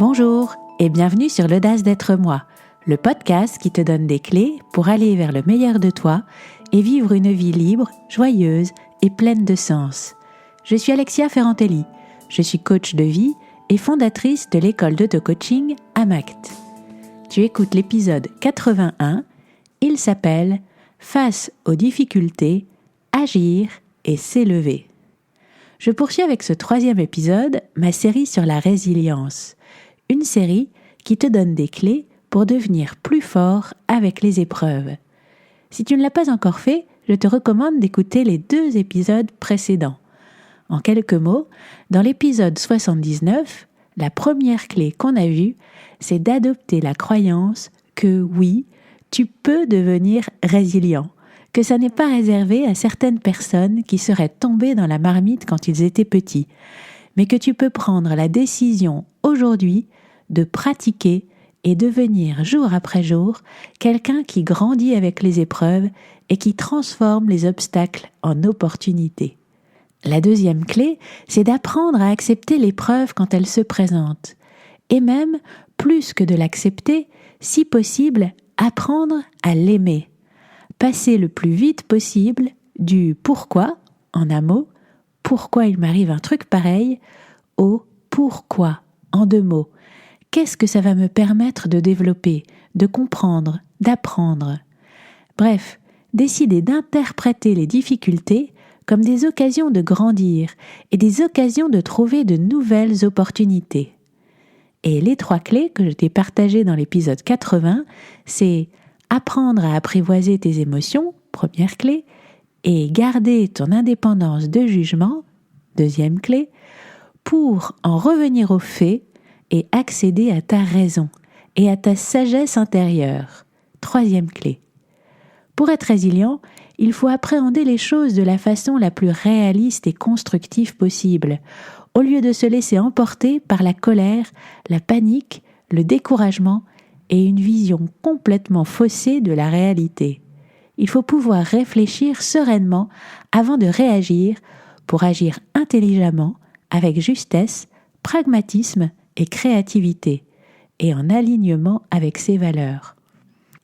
Bonjour et bienvenue sur l'Audace d'être moi, le podcast qui te donne des clés pour aller vers le meilleur de toi et vivre une vie libre, joyeuse et pleine de sens. Je suis Alexia Ferrantelli, je suis coach de vie et fondatrice de l'école d'auto-coaching Amact. Tu écoutes l'épisode 81, il s'appelle « Face aux difficultés, agir et s'élever ». Je poursuis avec ce 3e épisode ma série sur la résilience, une série qui te donne des clés pour devenir plus fort avec les épreuves. Si tu ne l'as pas encore fait, je te recommande d'écouter les 2 épisodes précédents. En quelques mots, dans l'épisode 79, la première clé qu'on a vue, c'est d'adopter la croyance que oui, tu peux devenir résilient, que ça n'est pas réservé à certaines personnes qui seraient tombées dans la marmite quand ils étaient petits, mais que tu peux prendre la décision aujourd'hui de pratiquer et devenir jour après jour quelqu'un qui grandit avec les épreuves et qui transforme les obstacles en opportunités. La 2e clé, c'est d'apprendre à accepter l'épreuve quand elle se présente. Et même, plus que de l'accepter, si possible, apprendre à l'aimer. Passer le plus vite possible du « pourquoi » en un mot, « pourquoi il m'arrive un truc pareil » au « pourquoi » en 2 mots. Qu'est-ce que ça va me permettre de développer, de comprendre, d'apprendre ? Bref, décider d'interpréter les difficultés comme des occasions de grandir et des occasions de trouver de nouvelles opportunités. Et les 3 clés que je t'ai partagées dans l'épisode 80, c'est apprendre à apprivoiser tes émotions, première clé, et garder ton indépendance de jugement, 2e clé, pour en revenir aux faits et accéder à ta raison et à ta sagesse intérieure, 3e clé. Pour être résilient, il faut appréhender les choses de la façon la plus réaliste et constructive possible, au lieu de se laisser emporter par la colère, la panique, le découragement et une vision complètement faussée de la réalité. Il faut pouvoir réfléchir sereinement avant de réagir pour agir intelligemment, avec justesse, pragmatisme et créativité, et en alignement avec ses valeurs.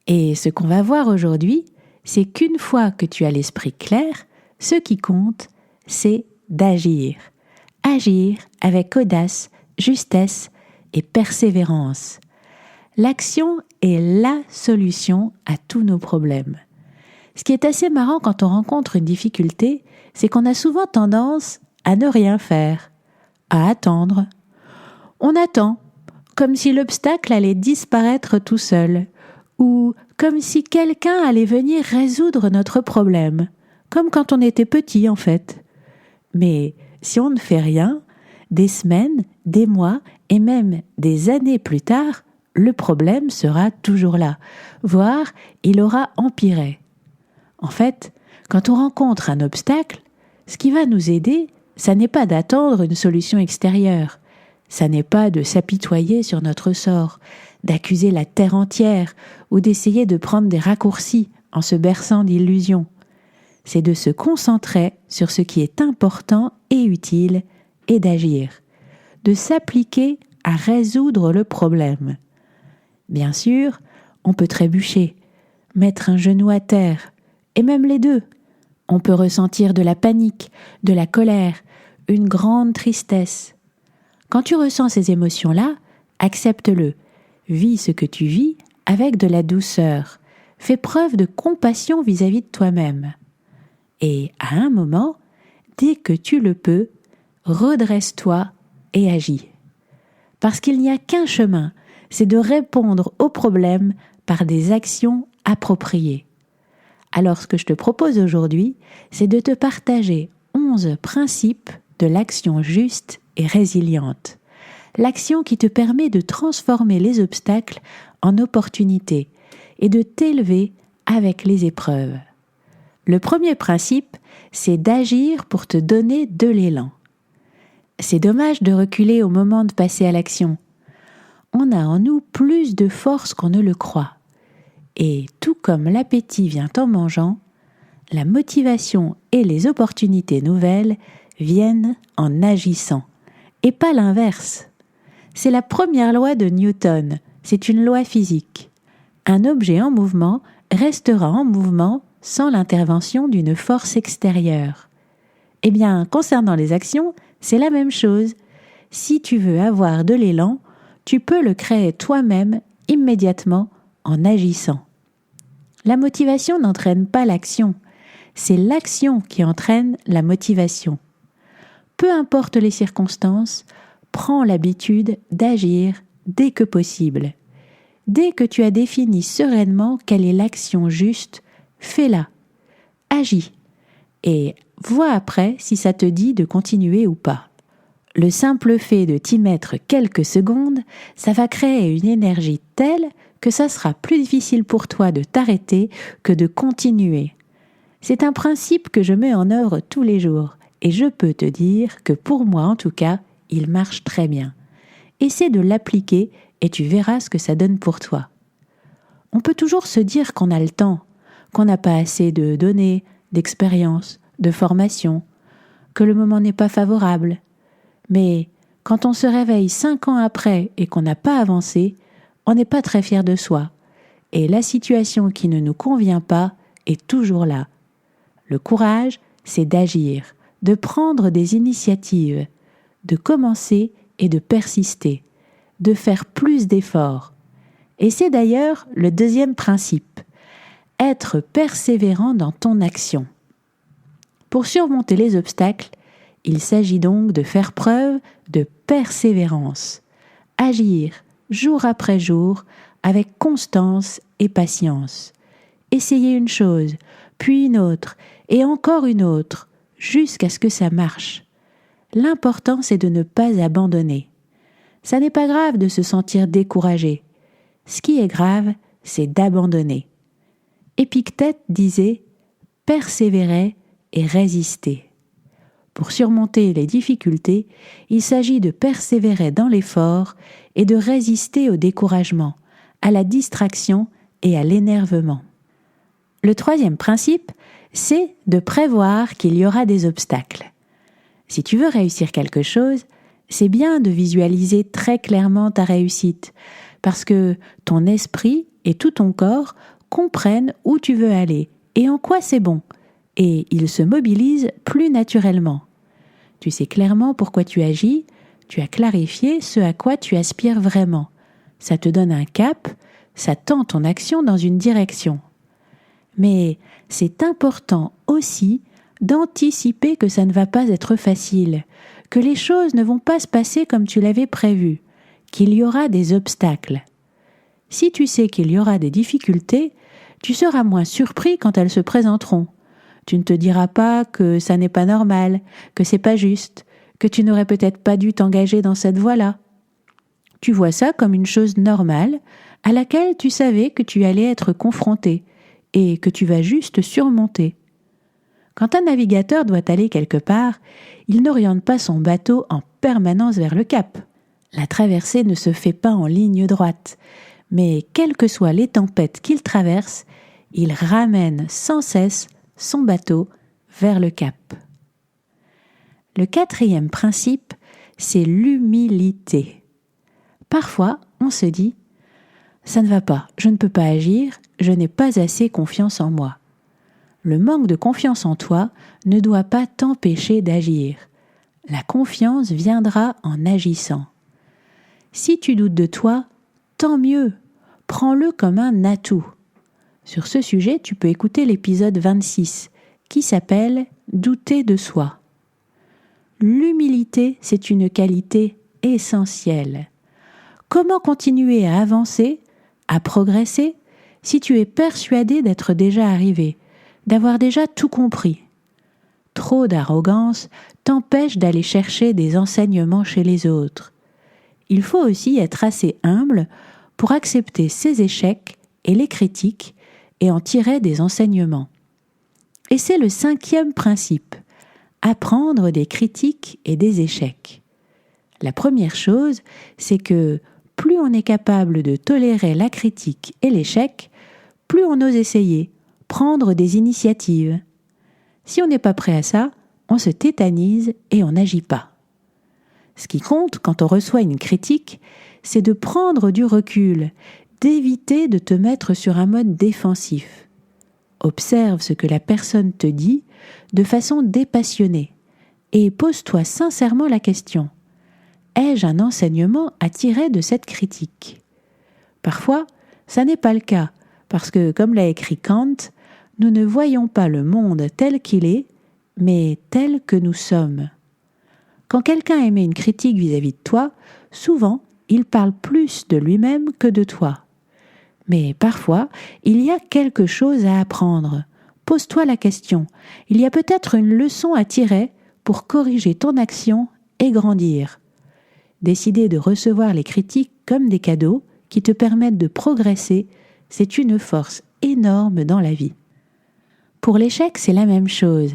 Et ce qu'on va voir aujourd'hui, c'est qu'une fois que tu as l'esprit clair, ce qui compte, c'est d'agir. Agir avec audace, justesse et persévérance. L'action est la solution à tous nos problèmes. Ce qui est assez marrant quand on rencontre une difficulté, c'est qu'on a souvent tendance à ne rien faire, à attendre. On attend, comme si l'obstacle allait disparaître tout seul, ou comme si quelqu'un allait venir résoudre notre problème, comme quand on était petit en fait. Mais si on ne fait rien, des semaines, des mois et même des années plus tard, le problème sera toujours là, voire il aura empiré. En fait, quand on rencontre un obstacle, ce qui va nous aider, ça n'est pas d'attendre une solution extérieure, ça n'est pas de s'apitoyer sur notre sort, d'accuser la terre entière ou d'essayer de prendre des raccourcis en se berçant d'illusions. C'est de se concentrer sur ce qui est important et utile et d'agir, de s'appliquer à résoudre le problème. Bien sûr, on peut trébucher, mettre un genou à terre, et même les 2. On peut ressentir de la panique, de la colère, une grande tristesse. Quand tu ressens ces émotions-là, accepte-le. Vis ce que tu vis avec de la douceur. Fais preuve de compassion vis-à-vis de toi-même. Et à un moment, dès que tu le peux, redresse-toi et agis. Parce qu'il n'y a qu'un chemin, c'est de répondre aux problèmes par des actions appropriées. Alors ce que je te propose aujourd'hui, c'est de te partager 11 principes de l'action juste et résiliente. L'action qui te permet de transformer les obstacles en opportunités et de t'élever avec les épreuves. Le premier principe, c'est d'agir pour te donner de l'élan. C'est dommage de reculer au moment de passer à l'action. On a en nous plus de force qu'on ne le croit. Et tout comme l'appétit vient en mangeant, la motivation et les opportunités nouvelles viennent en agissant, et pas l'inverse. C'est la première loi de Newton, c'est une loi physique. Un objet en mouvement restera en mouvement sans l'intervention d'une force extérieure. Eh bien, concernant les actions, c'est la même chose. Si tu veux avoir de l'élan, tu peux le créer toi-même immédiatement en agissant. La motivation n'entraîne pas l'action, c'est l'action qui entraîne la motivation. Peu importe les circonstances, prends l'habitude d'agir dès que possible. Dès que tu as défini sereinement quelle est l'action juste, fais-la. Agis. Et vois après si ça te dit de continuer ou pas. Le simple fait de t'y mettre quelques secondes, ça va créer une énergie telle que ça sera plus difficile pour toi de t'arrêter que de continuer. C'est un principe que je mets en œuvre tous les jours et je peux te dire que pour moi en tout cas, il marche très bien. Essaie de l'appliquer et tu verras ce que ça donne pour toi. On peut toujours se dire qu'on a le temps, qu'on n'a pas assez de données, d'expérience, de formation, que le moment n'est pas favorable. Mais quand on se réveille 5 ans après et qu'on n'a pas avancé, on n'est pas très fier de soi. Et la situation qui ne nous convient pas est toujours là. Le courage, c'est d'agir, de prendre des initiatives, de commencer et de persister, de faire plus d'efforts. Et c'est d'ailleurs le deuxième principe, être persévérant dans ton action. Pour surmonter les obstacles, il s'agit donc de faire preuve de persévérance, agir jour après jour avec constance et patience. Essayer une chose, puis une autre, et encore une autre, jusqu'à ce que ça marche. L'important, c'est de ne pas abandonner. Ça n'est pas grave de se sentir découragé. Ce qui est grave, c'est d'abandonner. Épictète disait « persévérer et résister ». Pour surmonter les difficultés, il s'agit de persévérer dans l'effort et de résister au découragement, à la distraction et à l'énervement. Le troisième principe, c'est de prévoir qu'il y aura des obstacles. Si tu veux réussir quelque chose, c'est bien de visualiser très clairement ta réussite, parce que ton esprit et tout ton corps comprennent où tu veux aller et en quoi c'est bon, et ils se mobilisent plus naturellement. Tu sais clairement pourquoi tu agis, tu as clarifié ce à quoi tu aspires vraiment. Ça te donne un cap, ça tend ton action dans une direction. Mais c'est important aussi d'anticiper que ça ne va pas être facile, que les choses ne vont pas se passer comme tu l'avais prévu, qu'il y aura des obstacles. Si tu sais qu'il y aura des difficultés, tu seras moins surpris quand elles se présenteront. Tu ne te diras pas que ça n'est pas normal, que c'est pas juste, que tu n'aurais peut-être pas dû t'engager dans cette voie-là. Tu vois ça comme une chose normale à laquelle tu savais que tu allais être confronté et que tu vas juste surmonter. Quand un navigateur doit aller quelque part, il n'oriente pas son bateau en permanence vers le cap. La traversée ne se fait pas en ligne droite, mais quelles que soient les tempêtes qu'il traverse, il ramène sans cesse son bateau vers le cap. Le quatrième principe, c'est l'humilité. Parfois, on se dit « ça ne va pas, je ne peux pas agir, je n'ai pas assez confiance en moi ». Le manque de confiance en toi ne doit pas t'empêcher d'agir. La confiance viendra en agissant. Si tu doutes de toi, tant mieux, prends-le comme un atout. Sur ce sujet, tu peux écouter l'épisode 26, qui s'appelle « Douter de soi ». L'humilité, c'est une qualité essentielle. Comment continuer à avancer, à progresser, si tu es persuadé d'être déjà arrivé, d'avoir déjà tout compris? Trop d'arrogance t'empêche d'aller chercher des enseignements chez les autres. Il faut aussi être assez humble pour accepter ses échecs et les critiques et en tirer des enseignements. Et c'est le cinquième principe, apprendre des critiques et des échecs. La première chose, c'est que plus on est capable de tolérer la critique et l'échec, plus on ose essayer, prendre des initiatives. Si on n'est pas prêt à ça, on se tétanise et on n'agit pas. Ce qui compte quand on reçoit une critique, c'est de prendre du recul, d'éviter de te mettre sur un mode défensif. Observe ce que la personne te dit de façon dépassionnée et pose-toi sincèrement la question: ai-je un enseignement à tirer de cette critique ? Parfois, ça n'est pas le cas, parce que, comme l'a écrit Kant, nous ne voyons pas le monde tel qu'il est, mais tel que nous sommes. Quand quelqu'un émet une critique vis-à-vis de toi, souvent, il parle plus de lui-même que de toi. Mais parfois, il y a quelque chose à apprendre. Pose-toi la question. Il y a peut-être une leçon à tirer pour corriger ton action et grandir. Décider de recevoir les critiques comme des cadeaux qui te permettent de progresser, c'est une force énorme dans la vie. Pour l'échec, c'est la même chose.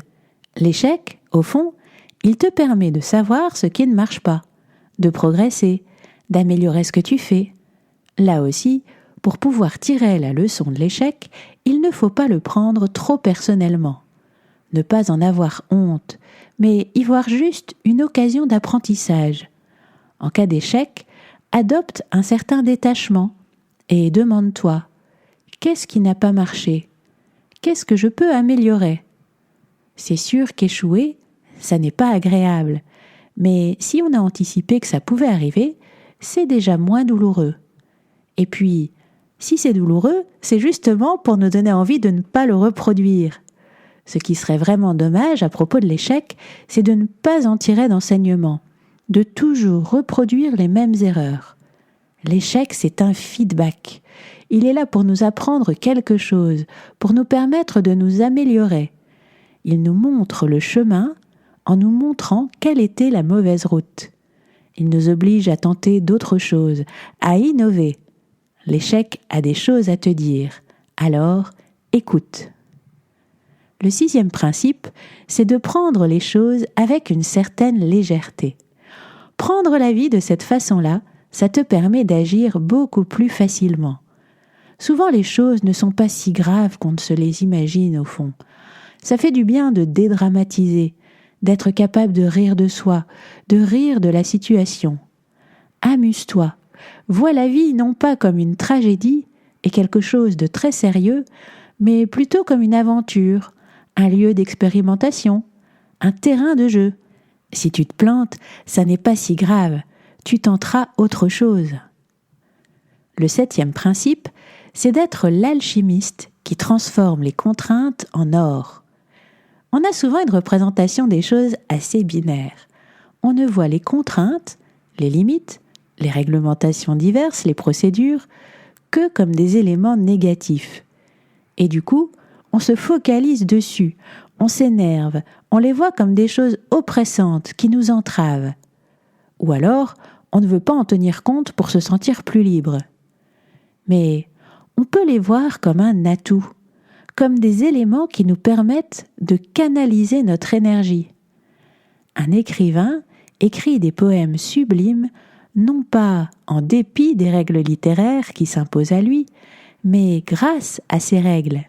L'échec, au fond, il te permet de savoir ce qui ne marche pas, de progresser, d'améliorer ce que tu fais. Là aussi, pour pouvoir tirer la leçon de l'échec, il ne faut pas le prendre trop personnellement. Ne pas en avoir honte, mais y voir juste une occasion d'apprentissage. En cas d'échec, adopte un certain détachement et demande-toi: qu'est-ce qui n'a pas marché ? Qu'est-ce que je peux améliorer ? C'est sûr qu'échouer, ça n'est pas agréable, mais si on a anticipé que ça pouvait arriver, c'est déjà moins douloureux. Et puis, si c'est douloureux, c'est justement pour nous donner envie de ne pas le reproduire. Ce qui serait vraiment dommage à propos de l'échec, c'est de ne pas en tirer d'enseignement, de toujours reproduire les mêmes erreurs. L'échec, c'est un feedback. Il est là pour nous apprendre quelque chose, pour nous permettre de nous améliorer. Il nous montre le chemin en nous montrant quelle était la mauvaise route. Il nous oblige à tenter d'autres choses, à innover. L'échec a des choses à te dire. Alors, écoute. Le 6e principe, c'est de prendre les choses avec une certaine légèreté. Prendre la vie de cette façon-là, ça te permet d'agir beaucoup plus facilement. Souvent, les choses ne sont pas si graves qu'on ne se les imagine au fond. Ça fait du bien de dédramatiser, d'être capable de rire de soi, de rire de la situation. Amuse-toi. Vois la vie non pas comme une tragédie et quelque chose de très sérieux, mais plutôt comme une aventure, un lieu d'expérimentation, un terrain de jeu. Si tu te plantes, ça n'est pas si grave, tu tenteras autre chose. Le 7e principe, c'est d'être l'alchimiste qui transforme les contraintes en or. On a souvent une représentation des choses assez binaires. On ne voit les contraintes, les limites, les réglementations diverses, les procédures, que comme des éléments négatifs. Et du coup, on se focalise dessus, on s'énerve, on les voit comme des choses oppressantes qui nous entravent. Ou alors, on ne veut pas en tenir compte pour se sentir plus libre. Mais on peut les voir comme un atout, comme des éléments qui nous permettent de canaliser notre énergie. Un écrivain écrit des poèmes sublimes, non pas en dépit des règles littéraires qui s'imposent à lui, mais grâce à ces règles.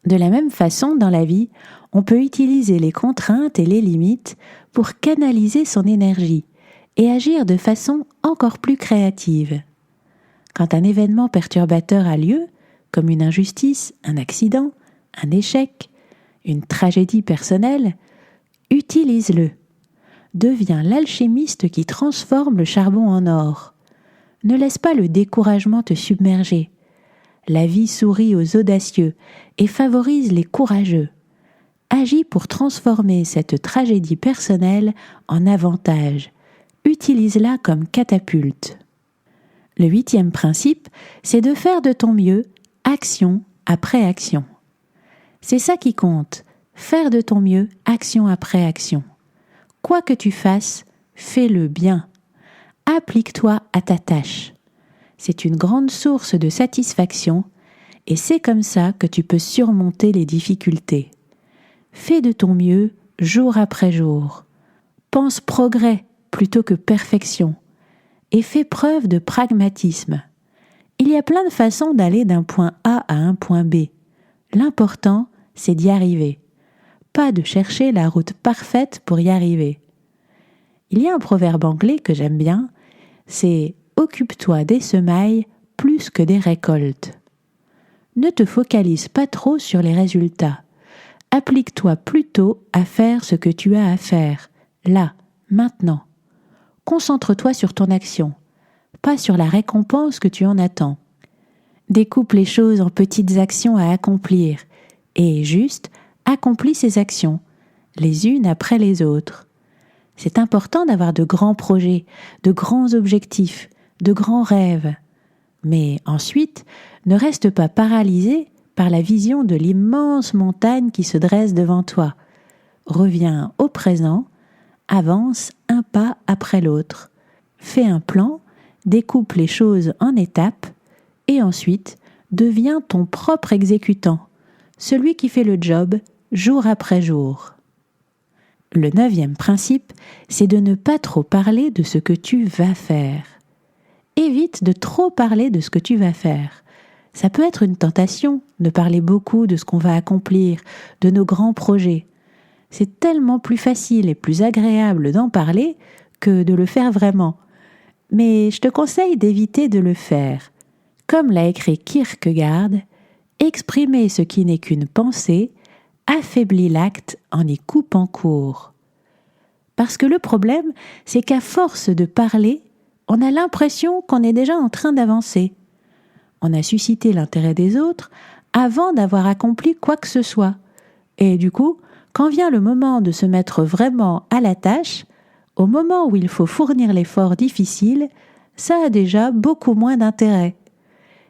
De la même façon, dans la vie, on peut utiliser les contraintes et les limites pour canaliser son énergie et agir de façon encore plus créative. Quand un événement perturbateur a lieu, comme une injustice, un accident, un échec, une tragédie personnelle, utilise-le. Deviens l'alchimiste qui transforme le charbon en or. Ne laisse pas le découragement te submerger. La vie sourit aux audacieux et favorise les courageux. Agis pour transformer cette tragédie personnelle en avantage. Utilise-la comme catapulte. Le 8e principe, c'est de faire de ton mieux, action après action. C'est ça qui compte, faire de ton mieux, action après action. Quoi que tu fasses, fais-le bien. Applique-toi à ta tâche. C'est une grande source de satisfaction et c'est comme ça que tu peux surmonter les difficultés. Fais de ton mieux jour après jour. Pense progrès plutôt que perfection et fais preuve de pragmatisme. Il y a plein de façons d'aller d'un point A à un point B. L'important, c'est d'y arriver. Pas de chercher la route parfaite pour y arriver. Il y a un proverbe anglais que j'aime bien, c'est « Occupe-toi des semailles plus que des récoltes ». Ne te focalise pas trop sur les résultats. Applique-toi plutôt à faire ce que tu as à faire, là, maintenant. Concentre-toi sur ton action, pas sur la récompense que tu en attends. Découpe les choses en petites actions à accomplir et juste accomplis ces actions, les unes après les autres. C'est important d'avoir de grands projets, de grands objectifs, de grands rêves. Mais ensuite, ne reste pas paralysé par la vision de l'immense montagne qui se dresse devant toi. Reviens au présent, avance un pas après l'autre. Fais un plan, découpe les choses en étapes et ensuite deviens ton propre exécutant, celui qui fait le job jour après jour. Le 9e principe, c'est de ne pas trop parler de ce que tu vas faire. Évite de trop parler de ce que tu vas faire. Ça peut être une tentation de parler beaucoup de ce qu'on va accomplir, de nos grands projets. C'est tellement plus facile et plus agréable d'en parler que de le faire vraiment. Mais je te conseille d'éviter de le faire. Comme l'a écrit Kierkegaard, exprimer ce qui n'est qu'une pensée affaiblit l'acte en y coupant court. Parce que le problème, c'est qu'à force de parler, on a l'impression qu'on est déjà en train d'avancer. On a suscité l'intérêt des autres avant d'avoir accompli quoi que ce soit. Et du coup, quand vient le moment de se mettre vraiment à la tâche, au moment où il faut fournir l'effort difficile, ça a déjà beaucoup moins d'intérêt.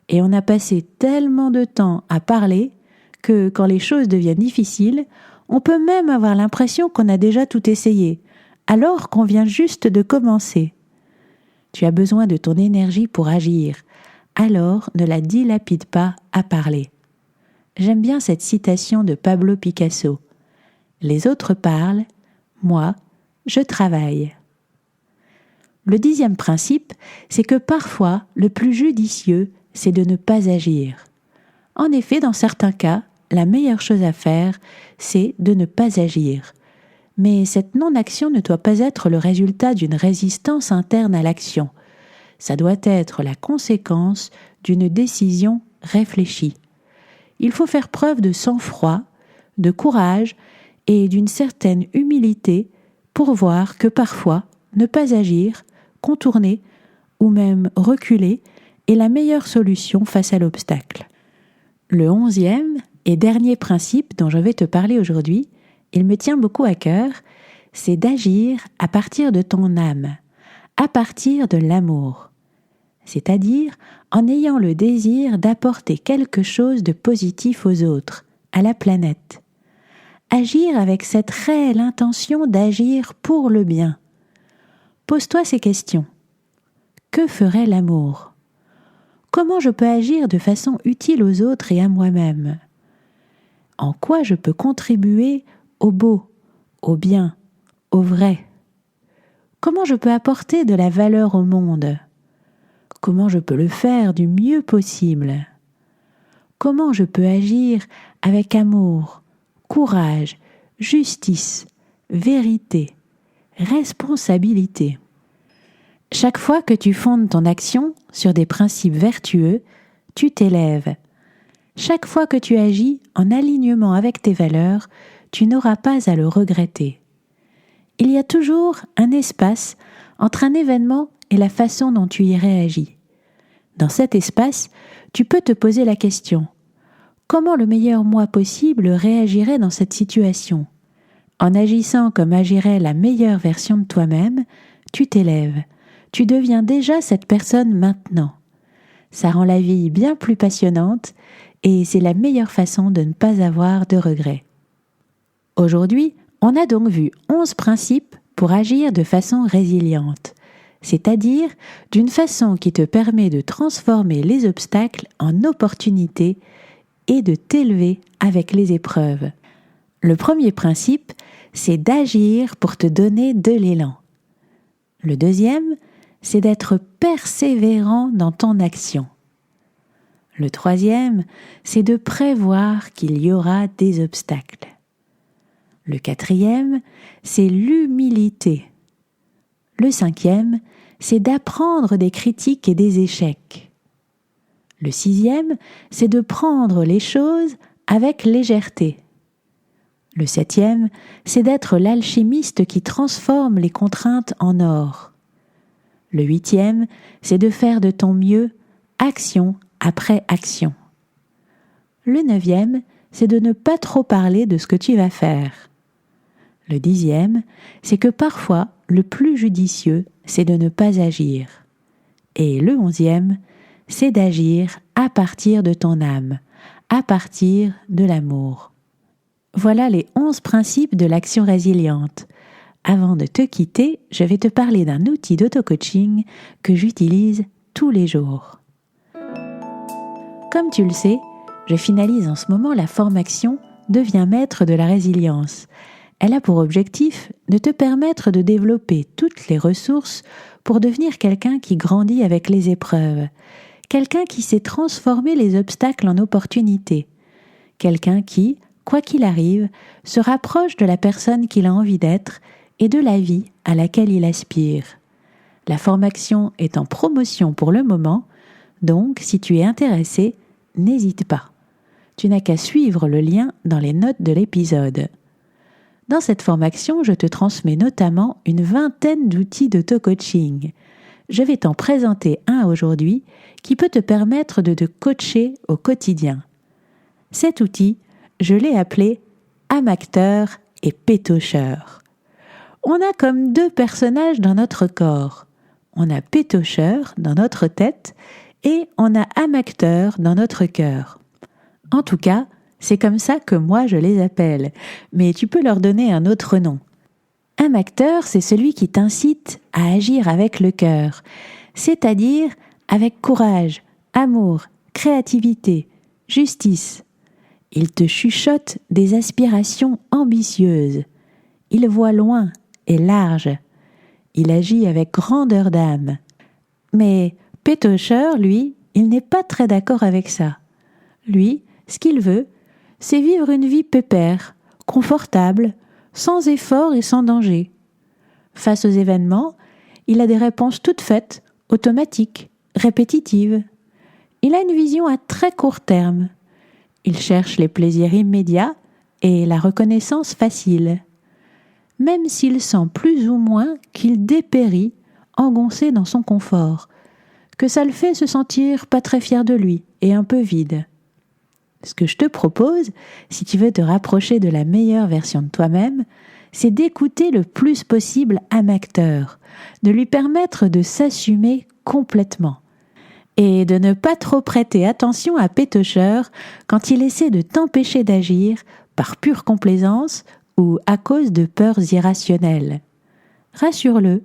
Et on a passé tellement de temps à parler que quand les choses deviennent difficiles, on peut même avoir l'impression qu'on a déjà tout essayé, alors qu'on vient juste de commencer. Tu as besoin de ton énergie pour agir, alors ne la dilapide pas à parler. J'aime bien cette citation de Pablo Picasso. Les autres parlent, moi, je travaille. Le 10e principe, c'est que parfois, le plus judicieux, c'est de ne pas agir. En effet, dans certains cas, la meilleure chose à faire, c'est de ne pas agir. Mais cette non-action ne doit pas être le résultat d'une résistance interne à l'action. Ça doit être la conséquence d'une décision réfléchie. Il faut faire preuve de sang-froid, de courage et d'une certaine humilité pour voir que parfois, ne pas agir, contourner ou même reculer est la meilleure solution face à l'obstacle. Le 11e et dernier principe dont je vais te parler aujourd'hui, il me tient beaucoup à cœur, c'est d'agir à partir de ton âme, à partir de l'amour. C'est-à-dire en ayant le désir d'apporter quelque chose de positif aux autres, à la planète. Agir avec cette réelle intention d'agir pour le bien. Pose-toi ces questions. Que ferait l'amour ? Comment je peux agir de façon utile aux autres et à moi-même ? En quoi je peux contribuer au beau, au bien, au vrai ? Comment je peux apporter de la valeur au monde ? Comment je peux le faire du mieux possible ? Comment je peux agir avec amour, courage, justice, vérité, responsabilité ? Chaque fois que tu fondes ton action sur des principes vertueux, tu t'élèves. Chaque fois que tu agis en alignement avec tes valeurs, tu n'auras pas à le regretter. Il y a toujours un espace entre un événement et la façon dont tu y réagis. Dans cet espace, tu peux te poser la question : comment le meilleur moi possible réagirait dans cette situation ? En agissant comme agirait la meilleure version de toi-même, tu t'élèves. Tu deviens déjà cette personne maintenant. Ça rend la vie bien plus passionnante et c'est la meilleure façon de ne pas avoir de regrets. Aujourd'hui, on a donc vu 11 principes pour agir de façon résiliente, c'est-à-dire d'une façon qui te permet de transformer les obstacles en opportunités et de t'élever avec les épreuves. Le premier principe, c'est d'agir pour te donner de l'élan. Le deuxième, c'est d'être persévérant dans ton action. Le troisième, c'est de prévoir qu'il y aura des obstacles. Le quatrième, c'est l'humilité. Le 5e, c'est d'apprendre des critiques et des échecs. Le 6e, c'est de prendre les choses avec légèreté. Le 7e, c'est d'être l'alchimiste qui transforme les contraintes en or. Le 8e, c'est de faire de ton mieux, action après action. Le 9e, c'est de ne pas trop parler de ce que tu vas faire. Le 10e, c'est que parfois, le plus judicieux, c'est de ne pas agir. Et le 11e, c'est d'agir à partir de ton âme, à partir de l'amour. Voilà les 11 principes de l'action résiliente. Avant de te quitter, je vais te parler d'un outil d'auto-coaching que j'utilise tous les jours. Comme tu le sais, je finalise en ce moment la formation « Deviens maître de la résilience ». Elle a pour objectif de te permettre de développer toutes les ressources pour devenir quelqu'un qui grandit avec les épreuves, quelqu'un qui sait transformer les obstacles en opportunités, quelqu'un qui, quoi qu'il arrive, se rapproche de la personne qu'il a envie d'être et de la vie à laquelle il aspire. La formation est en promotion pour le moment, donc si tu es intéressé, n'hésite pas. Tu n'as qu'à suivre le lien dans les notes de l'épisode. Dans cette formation, je te transmets notamment une 20aine d'outils d'auto-coaching. Je vais t'en présenter un aujourd'hui qui peut te permettre de te coacher au quotidien. Cet outil, je l'ai appelé âme acteur et pétocheur. On a comme 2 personnages dans notre corps. On a pétocheur dans notre tête et on a âme acteur dans notre cœur. En tout cas, c'est comme ça que moi je les appelle, mais tu peux leur donner un autre nom. Âme acteur, c'est celui qui t'incite à agir avec le cœur, c'est-à-dire avec courage, amour, créativité, justice. Il te chuchote des aspirations ambitieuses. Il voit loin et large. Il agit avec grandeur d'âme. Mais pétocheur, lui, il n'est pas très d'accord avec ça. Lui, ce qu'il veut, c'est vivre une vie pépère, confortable, sans effort et sans danger. Face aux événements, il a des réponses toutes faites, automatiques, répétitives. Il a une vision à très court terme. Il cherche les plaisirs immédiats et la reconnaissance facile. Même s'il sent plus ou moins qu'il dépérit, engoncé dans son confort, que ça le fait se sentir pas très fier de lui et un peu vide. Ce que je te propose, si tu veux te rapprocher de la meilleure version de toi-même, c'est d'écouter le plus possible âme acteur, de lui permettre de s'assumer complètement et de ne pas trop prêter attention à pétocheur quand il essaie de t'empêcher d'agir par pure complaisance ou à cause de peurs irrationnelles. Rassure-le,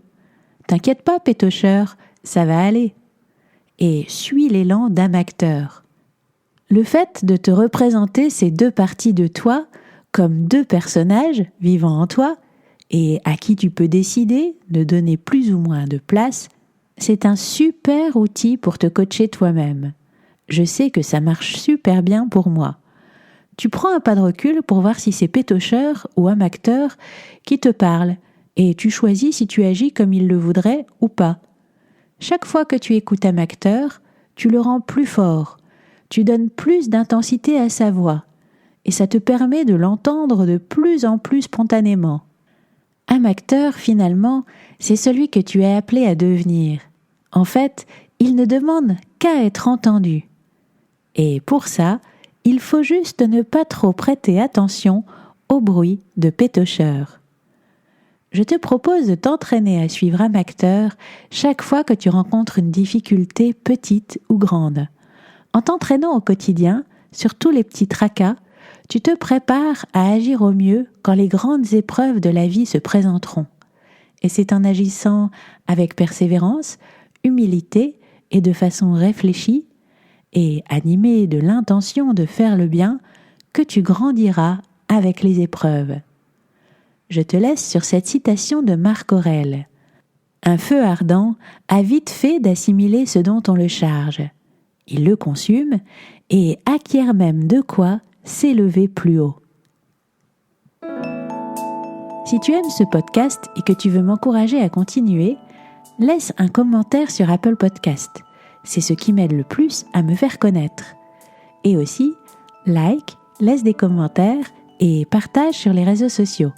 t'inquiète pas pétocheur, ça va aller. Et suis l'élan d'âme acteur. Le fait de te représenter ces 2 parties de toi comme 2 personnages vivant en toi et à qui tu peux décider de donner plus ou moins de place, c'est un super outil pour te coacher toi-même. Je sais que ça marche super bien pour moi. Tu prends un pas de recul pour voir si c'est pétocheur ou âme acteur qui te parle et tu choisis si tu agis comme il le voudrait ou pas. Chaque fois que tu écoutes âme acteur, tu le rends plus fort. Tu donnes plus d'intensité à sa voix et ça te permet de l'entendre de plus en plus spontanément. Âme acteur, finalement, c'est celui que tu es appelé à devenir. En fait, il ne demande qu'à être entendu. Et pour ça, il faut juste ne pas trop prêter attention au bruit de pétocheur. Je te propose de t'entraîner à suivre âme acteur chaque fois que tu rencontres une difficulté petite ou grande. En t'entraînant au quotidien, sur tous les petits tracas, tu te prépares à agir au mieux quand les grandes épreuves de la vie se présenteront. Et c'est en agissant avec persévérance, humilité et de façon réfléchie, et animé de l'intention de faire le bien, que tu grandiras avec les épreuves. Je te laisse sur cette citation de Marc Aurèle. Un feu ardent a vite fait d'assimiler ce dont on le charge. Il le consume et acquiert même de quoi s'élever plus haut. Si tu aimes ce podcast et que tu veux m'encourager à continuer, laisse un commentaire sur Apple Podcast. C'est ce qui m'aide le plus à me faire connaître. Et aussi, laisse des commentaires et partage sur les réseaux sociaux.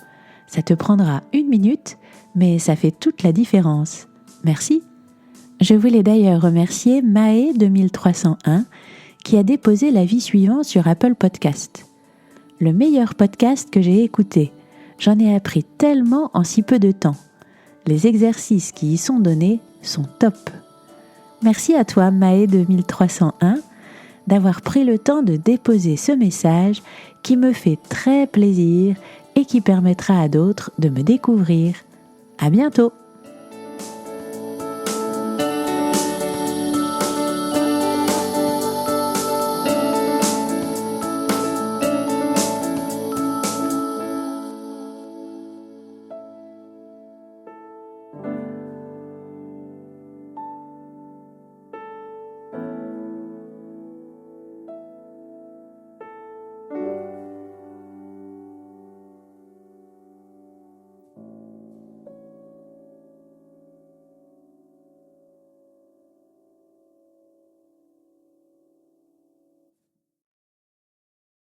Ça te prendra 1 minute, mais ça fait toute la différence. Merci. Je voulais d'ailleurs remercier Mae2301 qui a déposé l'avis suivant sur Apple Podcast. Le meilleur podcast que j'ai écouté. J'en ai appris tellement en si peu de temps. Les exercices qui y sont donnés sont top. Merci à toi Mae2301 d'avoir pris le temps de déposer ce message qui me fait très plaisir et qui permettra à d'autres de me découvrir. À bientôt!